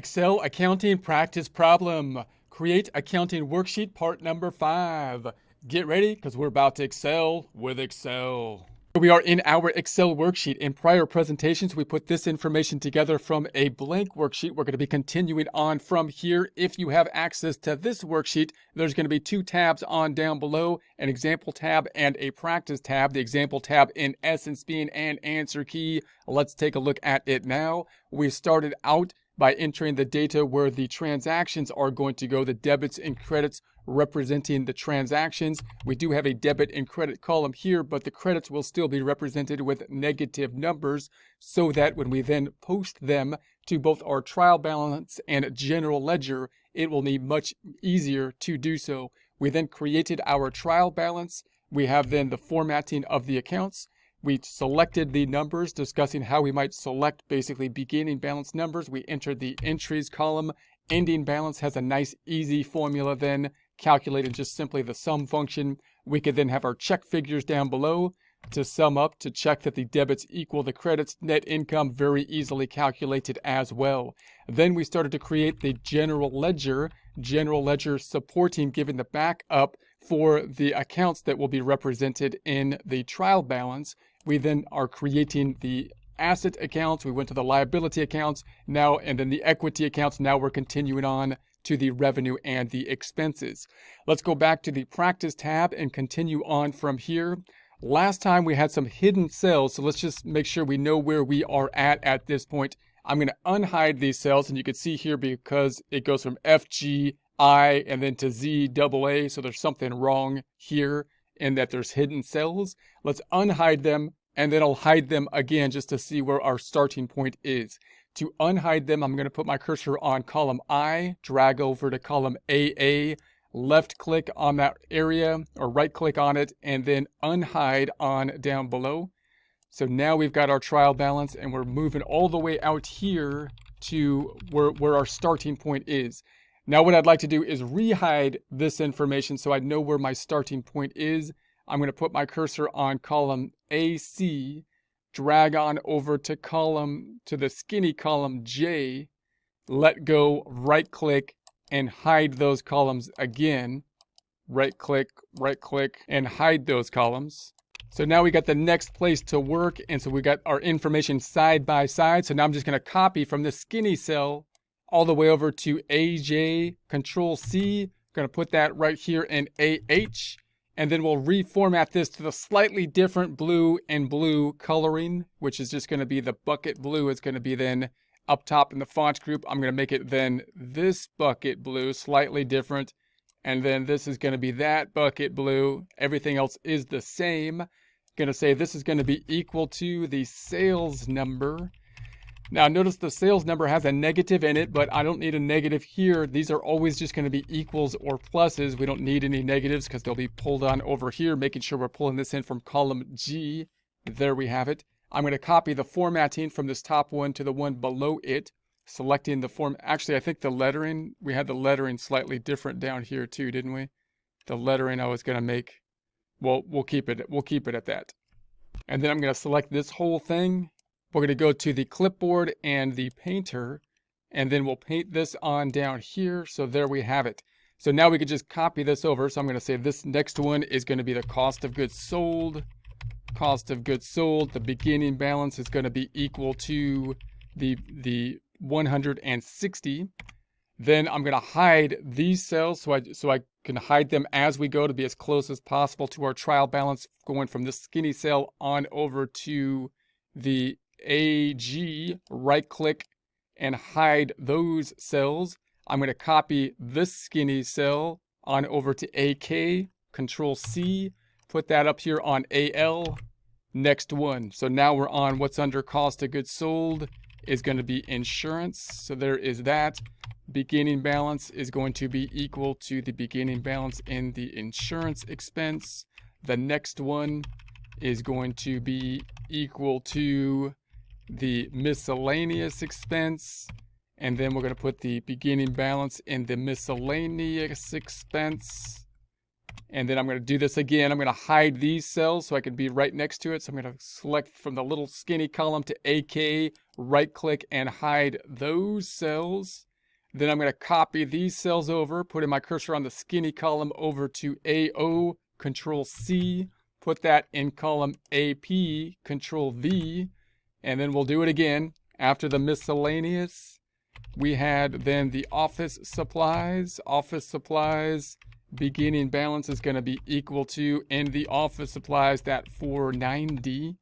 Excel accounting practice problem. Create accounting worksheet part number 5. Get ready because we're about to excel with Excel. We are in our Excel worksheet. In prior presentations, we put this information together from a blank worksheet. We're going to be continuing on from here. If you have access to this worksheet, there's going to be 2 tabs on down below, an example tab and a practice tab. The example tab in essence being an answer key. Let's take a look at it now. We started out by entering the data where the transactions are going to go, the debits and credits representing the transactions. We do have a debit and credit column here, but the credits will still be represented with negative numbers so that when we then post them to both our trial balance and general ledger, it will be much easier to do so. We then created our trial balance. We have then the formatting of the accounts. We selected the numbers, discussing how we might select basically beginning balance numbers. We entered the entries column. Ending balance has a nice easy formula then, calculated just simply the sum function. We could then have our check figures down below to sum up, to check that the debits equal the credits. Net income very easily calculated as well. Then we started to create the general ledger supporting, giving the backup for the accounts that will be represented in the trial balance. We then are creating the asset accounts. We went to the liability accounts now, and then the equity accounts. Now we're continuing on to the revenue and the expenses. Let's go back to the practice tab and continue on from here. Last time we had some hidden cells, so let's just make sure we know where we are at this point. I'm going to unhide these cells, and you can see here because it goes from FG, I, and then to Z, double A, so there's something wrong here in that there's hidden cells. Let's unhide them, and then I'll hide them again just to see where our starting point is. To unhide them, I'm going to put my cursor on column I, drag over to column AA, left click on that area, or right click on it, and then unhide on down below. So now we've got our trial balance, and we're moving all the way out here to where our starting point is. Now what I'd like to do is rehide this information so I know where my starting point is. I'm going to put my cursor on column AC, drag on over to the skinny column J, let go, right click, and hide those columns again. Right click, and hide those columns. So now we got the next place to work, and so we got our information side by side. So now I'm just going to copy from the skinny cell all the way over to AJ, Control C. Going to put that right here in AH, and then we'll reformat this to the slightly different blue and blue coloring, which is just going to be the bucket blue. It's going to be then up top in the font group. I'm going to make it then this bucket blue, slightly different, and then this is going to be that bucket blue. Everything else is the same. Going to say this is going to be equal to the sales number. Now notice the sales number has a negative in it, but I don't need a negative here. These are always just going to be equals or pluses. We don't need any negatives because they'll be pulled on over here, making sure we're pulling this in from column G. There we have it. I'm going to copy the formatting from this top one to the one below it, selecting the form. Actually, I think the lettering, we had the lettering slightly different down here too, didn't we? The lettering I was going to make, well, we'll keep it at that. And then I'm going to select this whole thing. We're going to go to the clipboard and the painter, and then we'll paint this on down here. So there we have it. So now we can just copy this over. So I'm going to say this next one is going to be the cost of goods sold. Cost of goods sold. The beginning balance is going to be equal to the 160. Then I'm going to hide these cells so I can hide them as we go to be as close as possible to our trial balance, going from this skinny cell on over to the AG, right click and hide those cells. I'm going to copy this skinny cell on over to AK, Control C, put that up here on AL, next one. So now we're on what's under cost of goods sold is going to be insurance. So there is that. Beginning balance is going to be equal to the beginning balance in the insurance expense. The next one is going to be equal to the miscellaneous expense, and then we're going to put the beginning balance in the miscellaneous expense, and then I'm going to do this again. I'm going to hide these cells so I can be right next to it. So I'm going to select from the little skinny column to AK, right click and hide those cells. Then I'm going to copy these cells over, putting my cursor on the skinny column over to AO, Control C, put that in column AP, Control V, and then we'll do it again. After the miscellaneous, we had then the office supplies. Office supplies, beginning balance is going to be equal to, in the office supplies, that 490.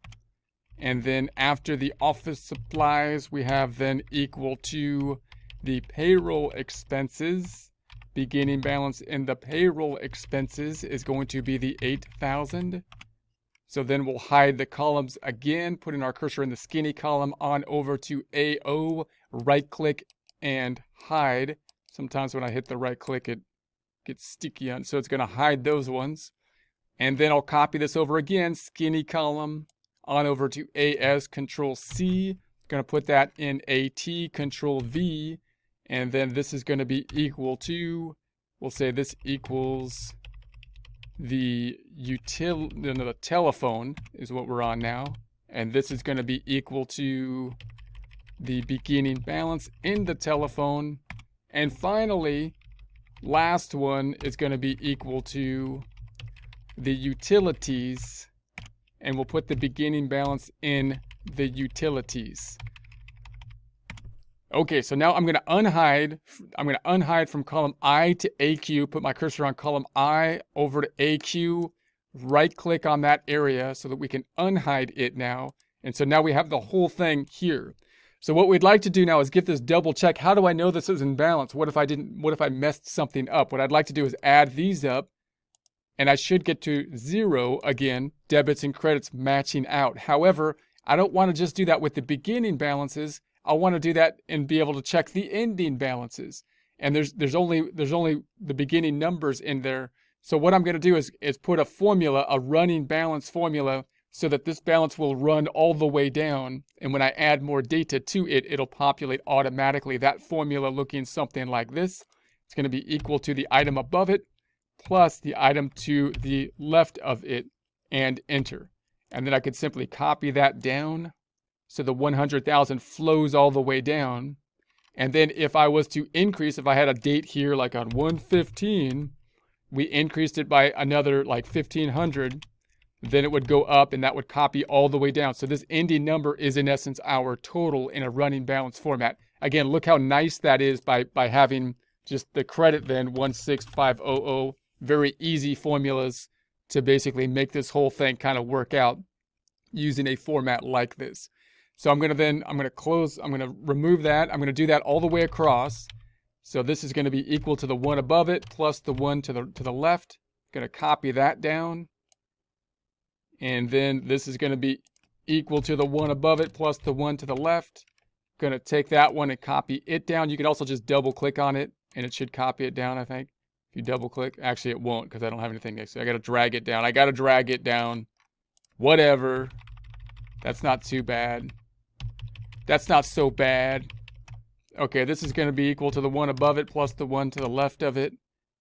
And then after the office supplies, we have then equal to the payroll expenses. Beginning balance in the payroll expenses is going to be the 8,000. So then we'll hide the columns again, putting our cursor in the skinny column on over to AO, right click and hide. Sometimes when I hit the right click, it gets sticky on, so it's going to hide those ones. And then I'll copy this over again, skinny column on over to AS, Control C. Going to put that in AT, Control V. And then this is going to be equal to, we'll say this equals the the telephone is what we're on now. And this is going to be equal to the beginning balance in the telephone. And finally, last one is going to be equal to the utilities. And we'll put the beginning balance in the utilities. Okay, so now I'm going to unhide. I'm going to unhide from column I to AQ, put my cursor on column I over to AQ, right click on that area so that we can unhide it now. And so now we have the whole thing here. So what we'd like to do now is give this double check. How do I know this is in balance? What if I messed something up? What I'd like to do is add these up, and I should get to 0 again, debits and credits matching out. However, I don't want to just do that with the beginning balances. I want to do that and be able to check the ending balances. And there's only the beginning numbers in there. So what I'm going to do is put a formula, a running balance formula, so that this balance will run all the way down. And when I add more data to it, it'll populate automatically. That formula looking something like this. It's going to be equal to the item above it plus the item to the left of it, and enter. And then I could simply copy that down. So the 100,000 flows all the way down. And then if I was to increase, if I had a date here like on 1/15, we increased it by another like 1,500, then it would go up and that would copy all the way down. So this ending number is in essence our total in a running balance format. Again, look how nice that is by having just the credit then 16500. Very easy formulas to basically make this whole thing kind of work out using a format like this. So I'm going to remove that. I'm going to do that all the way across. So this is going to be equal to the one above it plus the one to the left. Going to copy that down. And then this is going to be equal to the one above it plus the one to the left. Going to take that one and copy it down. You can also just double click on it and it should copy it down, I think. If you double click, actually it won't because I don't have anything next to it. I got to drag it down. I got to drag it down. Whatever. That's not too bad. That's not so bad. Okay, this is going to be equal to the one above it plus the one to the left of it.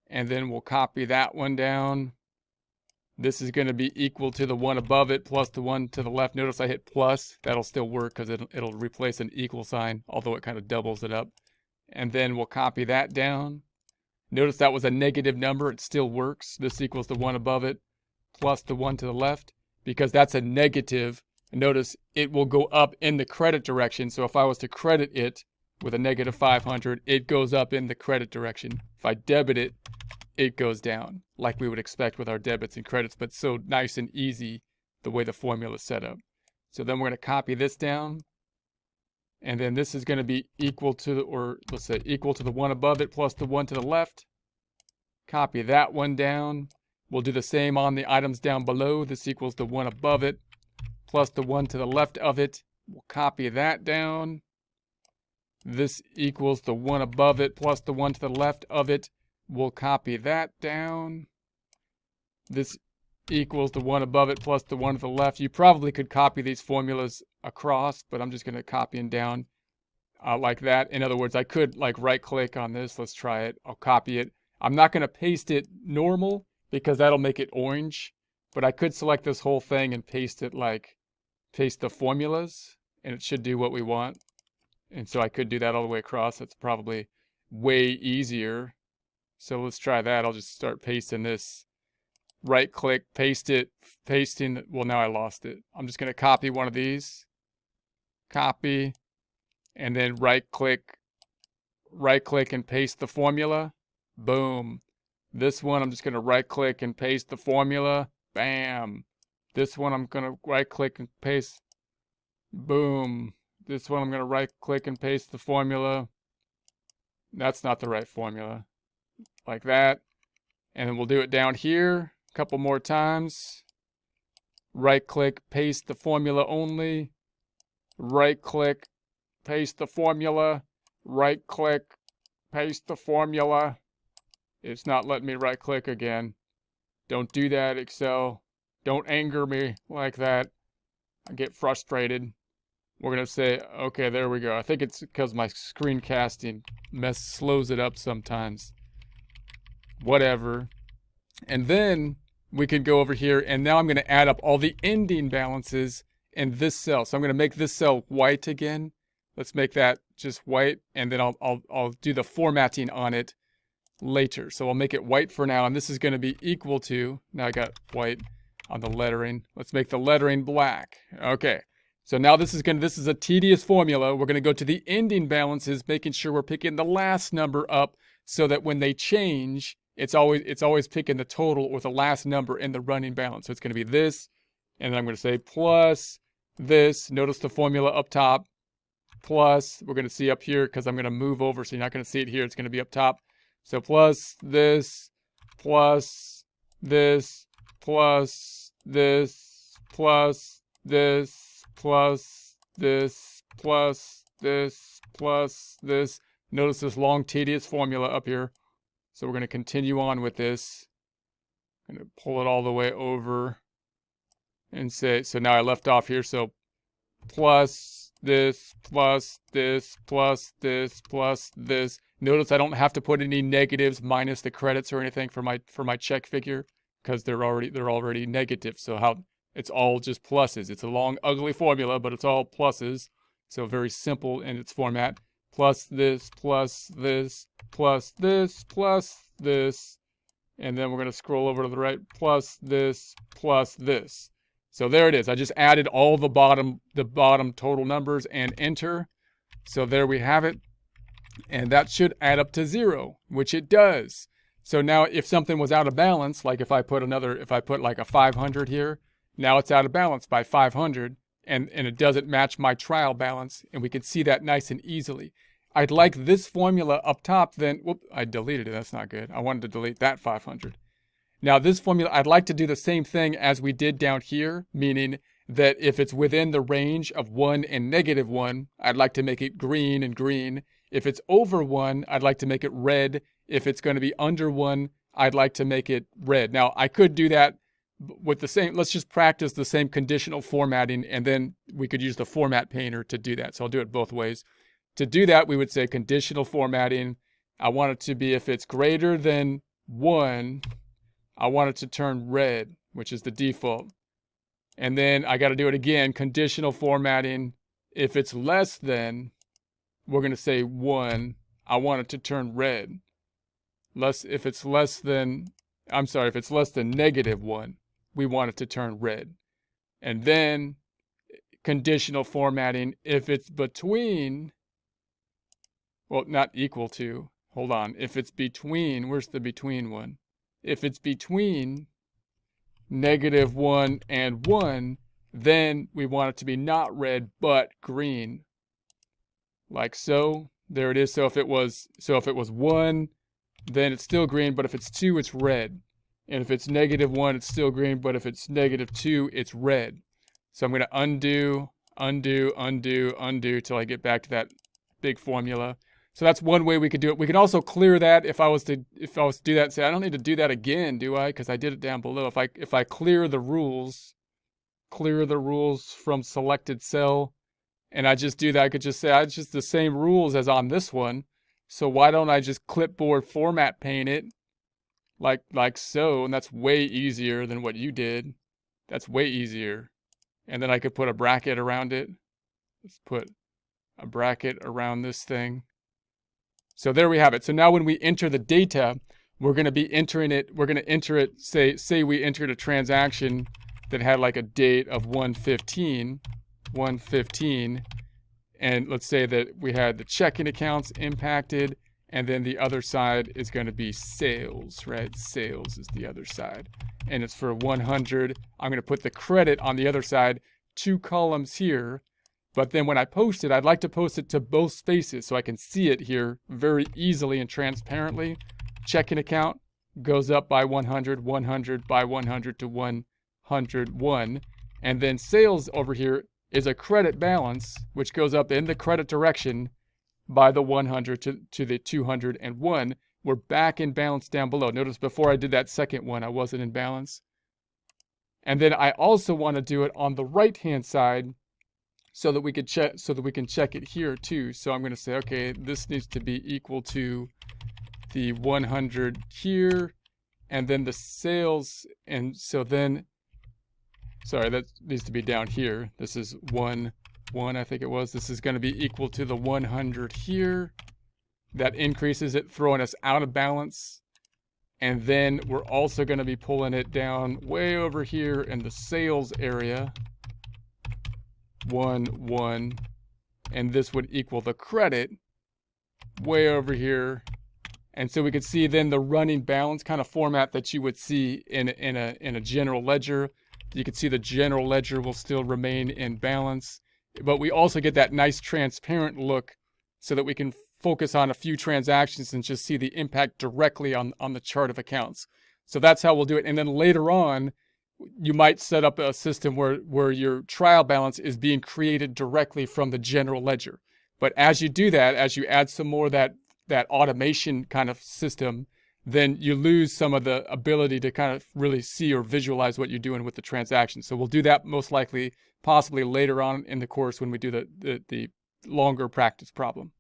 And then we'll copy that one down. This is going to be equal to the one above it plus the one to the left. Notice I hit plus. That'll still work because it'll replace an equal sign, although it kind of doubles it up. And then we'll copy that down. Notice that was a negative number. It still works. This equals the one above it plus the one to the left. Because that's a negative, notice it will go up in the credit direction. So if I was to credit it with a negative 500, it goes up in the credit direction. If I debit it, it goes down, like we would expect with our debits and credits, but so nice and easy the way the formula is set up. So then we're going to copy this down. And then this is going to be equal to, or let's say equal to the one above it plus the one to the left. Copy that one down. We'll do the same on the items down below. This equals the one above it plus the one to the left of it. We'll copy that down. This equals the one above it plus the one to the left of it. We'll copy that down. This equals the one above it plus the one to the left. You probably could copy these formulas across, but I'm just going to copy them down like that. In other words, I could like right click on this. Let's try it. I'll copy it. I'm not going to paste it normal because that'll make it orange, but I could select this whole thing and paste it like, paste the formulas, and it should do what we want. And so I could do that all the way across. That's probably way easier. So let's try that. I'll just start pasting this. Right click, paste it, pasting. Well, now I lost it. I'm just going to copy one of these. Copy. And then right click and paste the formula. Boom. This one, I'm just going to right click and paste the formula. Bam. This one, I'm going to right click and paste. Boom. This one, I'm going to right click and paste the formula. That's not the right formula. Like that. And then we'll do it down here a couple more times. Right click, paste the formula only. Right click, paste the formula. Right click, paste the formula. It's not letting me right click again. Don't do that, Excel. Don't anger me like that. I get frustrated. We're going to say, okay, there we go. I think it's because my screencasting slows it up sometimes. Whatever. And then we can go over here, and now I'm going to add up all the ending balances in this cell. So I'm going to make this cell white again. Let's make that just white, and then I'll do the formatting on it later. So I'll make it white for now, and this is going to be equal to, now I got white on the lettering. Let's make the lettering black. Okay. So now this is a tedious formula. We're going to go to the ending balances, making sure we're picking the last number up so that when they change, it's always picking the total or the last number in the running balance. So it's going to be this, and then I'm going to say plus this. Notice the formula up top. Plus, we're going to see up here because I'm going to move over, so you're not going to see it here. It's going to be up top. So plus this, plus this, plus this, plus this, plus this, plus this, plus this. Notice this long, tedious formula up here. So we're going to continue on with this. I'm going to pull it all the way over and say, so now I left off here. So plus this, plus this, plus this, plus this. Notice I don't have to put any negatives minus the credits or anything for my check figure because they're already negative. So it's all just pluses. It's a long, ugly formula, but it's all pluses. So very simple in its format. Plus this, plus this, plus this, plus this. And then we're going to scroll over to the right. Plus this, plus this. So there it is. I just added all the bottom total numbers and enter. So there we have it. And that should add up to 0, which it does. So now if something was out of balance, like if I put like a 500 here, now it's out of balance by 500 and it doesn't match my trial balance. And we can see that nice and easily. I'd like this formula up top then, whoop, I deleted it. That's not good. I wanted to delete that 500. Now this formula, I'd like to do the same thing as we did down here, meaning that if it's within the range of 1 and -1, I'd like to make it green and green. If it's over 1, I'd like to make it red. If it's going to be under 1, I'd like to make it red. Now, I could do that with the same, let's just practice the same conditional formatting, and then we could use the format painter to do that. So I'll do it both ways. To do that, we would say conditional formatting. I want it to be if it's greater than 1, I want it to turn red, which is the default. And then I got to do it again, conditional formatting. If it's less than, we're going to say 1, I want it to turn red. If it's less than -1, we want it to turn red. And then conditional formatting, if it's between, well, not equal to, hold on. If it's between, where's the between one? If it's between -1 and 1, then we want it to be not red, but green. Like so. There it is. So if it was 1, then it's still green, but if it's 2, it's red. And if it's -1, it's still green, but if it's -2, it's red. So I'm going to undo till I get back to that big formula. So that's one way we could do it. We could also clear that if I was to do that and say, I don't need to do that again, do I? Because I did it down below. If I clear the rules from selected cell, and I just do that, I could just say, it's just the same rules as on this one. So why don't I just clipboard format paint it like so? And that's way easier than what you did. That's way easier. And then I could put a bracket around it. Let's put a bracket around this thing. So there we have it. So now when we enter the data, we're going to be entering it. We're going to enter it. Say we entered a transaction that had like a date of 1/15, and let's say that we had the checking accounts impacted, and then the other side is going to be sales, right? Sales is the other side, and it's for 100. I'm going to put the credit on the other side, 2 columns here. But then when I post it, I'd like to post it to both spaces so I can see it here very easily and transparently. Checking account goes up by 100, 100 by 100 to 101. And then sales over here is a credit balance, which goes up in the credit direction by the 100 to the 201. We're back in balance down below. Notice before I did that second one, I wasn't in balance. And then I also want to do it on the right-hand side, so that we can check it here too. So I'm going to say, okay, this needs to be equal to the 100 here, and then the sales, and so then, sorry, that needs to be down here. This is 1, I think it was. This is going to be equal to the 100 here. That increases it, throwing us out of balance. And then we're also going to be pulling it down way over here in the sales area. 1, 1, and this would equal the credit way over here. And so we could see then the running balance kind of format that you would see in a general ledger. You can see the general ledger will still remain in balance, but we also get that nice transparent look so that we can focus on a few transactions and just see the impact directly on the chart of accounts. So that's how we'll do it. And then later on, you might set up a system where your trial balance is being created directly from the general ledger. But as you do that, as you add some more of that automation kind of system, then you lose some of the ability to kind of really see or visualize what you're doing with the transaction. So we'll do that most likely, possibly later on in the course when we do the longer practice problem.